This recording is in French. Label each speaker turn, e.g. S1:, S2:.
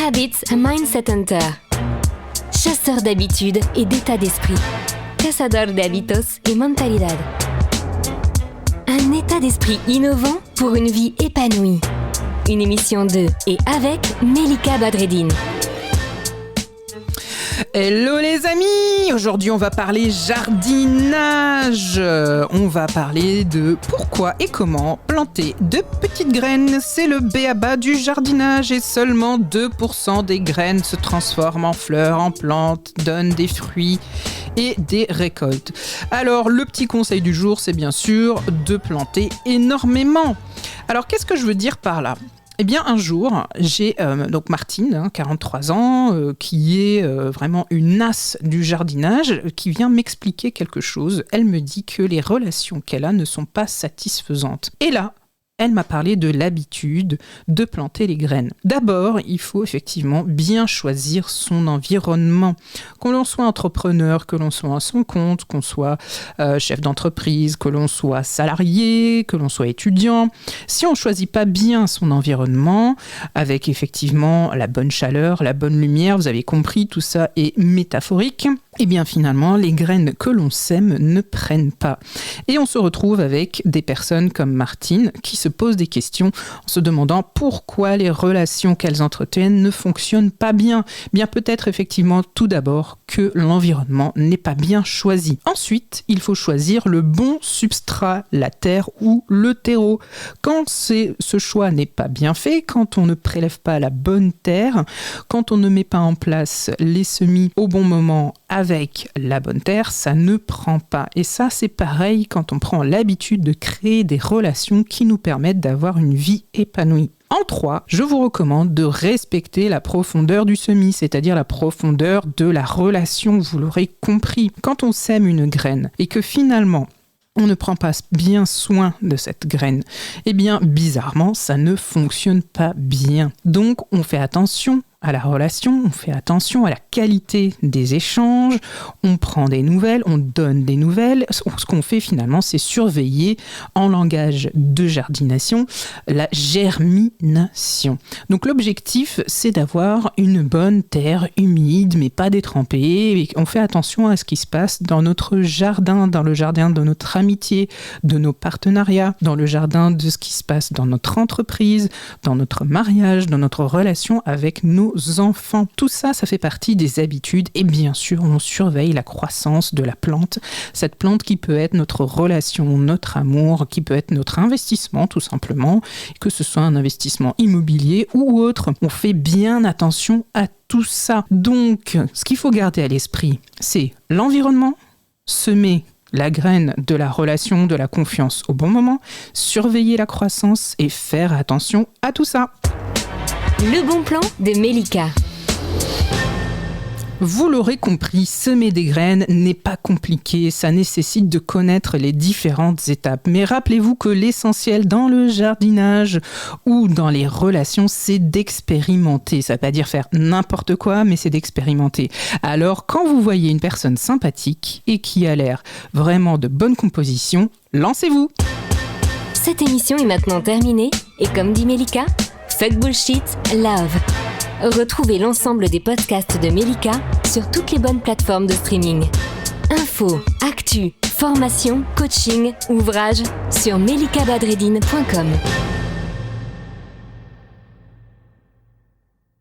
S1: Habits Mindset Hunter. Chasseur d'habitudes et d'état d'esprit. Cazador de hábitos y mentalidad. Un état d'esprit innovant pour une vie épanouie. Une émission de et avec Melika Badreddine.
S2: Hello les amis, aujourd'hui on va parler jardinage. On va parler de pourquoi et comment planter de petites graines. C'est le b.a.-ba du jardinage et seulement 2% des graines se transforment en fleurs, en plantes, donnent des fruits et des récoltes. Alors le petit conseil du jour, c'est bien sûr de planter énormément. Alors qu'est-ce que je veux dire par là ? Eh bien, un jour, j'ai donc Martine, 43 ans, qui est vraiment une as du jardinage, qui vient m'expliquer quelque chose. Elle me dit que les relations qu'elle a ne sont pas satisfaisantes. Et là, elle m'a parlé de l'habitude de planter les graines. D'abord, il faut effectivement bien choisir son environnement. Que l'on soit entrepreneur, que l'on soit à son compte, qu'on soit chef d'entreprise, que l'on soit salarié, que l'on soit étudiant. Si on ne choisit pas bien son environnement, avec effectivement la bonne chaleur, la bonne lumière, vous avez compris, tout ça est métaphorique, et bien finalement, les graines que l'on sème ne prennent pas. Et on se retrouve avec des personnes comme Martine qui se posent des questions en se demandant pourquoi les relations qu'elles entretiennent ne fonctionnent pas bien. Bien peut-être effectivement tout d'abord que l'environnement n'est pas bien choisi. Ensuite, il faut choisir le bon substrat, la terre ou le terreau. Quand ce choix n'est pas bien fait, quand on ne prélève pas la bonne terre, quand on ne met pas en place les semis au bon moment avec la bonne terre, ça ne prend pas. Et ça, c'est pareil quand on prend l'habitude de créer des relations qui nous permettent d'avoir une vie épanouie. En 3, je vous recommande de respecter la profondeur du semis, c'est-à-dire la profondeur de la relation, vous l'aurez compris. Quand on sème une graine et que finalement, on ne prend pas bien soin de cette graine, eh bien, bizarrement, ça ne fonctionne pas bien. Donc, on fait attention à la relation, on fait attention à la qualité des échanges, on prend des nouvelles, on donne des nouvelles. Ce qu'on fait finalement, c'est surveiller en langage de jardination la germination. Donc l'objectif, c'est d'avoir une bonne terre humide, mais pas détrempée. Et on fait attention à ce qui se passe dans notre jardin, dans le jardin de notre amitié, de nos partenariats, dans le jardin de ce qui se passe dans notre entreprise, dans notre mariage, dans notre relation avec nos enfants. Tout ça, ça fait partie des habitudes et bien sûr, on surveille la croissance de la plante. Cette plante qui peut être notre relation, notre amour, qui peut être notre investissement tout simplement, que ce soit un investissement immobilier ou autre. On fait bien attention à tout ça. Donc, ce qu'il faut garder à l'esprit, c'est l'environnement, semer la graine de la relation, de la confiance au bon moment, surveiller la croissance et faire attention à tout ça.
S1: Le bon plan de Melika.
S2: Vous l'aurez compris, semer des graines n'est pas compliqué, ça nécessite de connaître les différentes étapes. Mais rappelez-vous que l'essentiel dans le jardinage ou dans les relations, c'est d'expérimenter. Ça ne veut pas dire faire n'importe quoi, mais c'est d'expérimenter. Alors, quand vous voyez une personne sympathique et qui a l'air vraiment de bonne composition, lancez-vous!
S1: Cette émission est maintenant terminée et comme dit Melika, fuck bullshit, love. Retrouvez l'ensemble des podcasts de Melika sur toutes les bonnes plateformes de streaming. Infos, actu, formation, coaching, ouvrages sur melikabadreddine.com.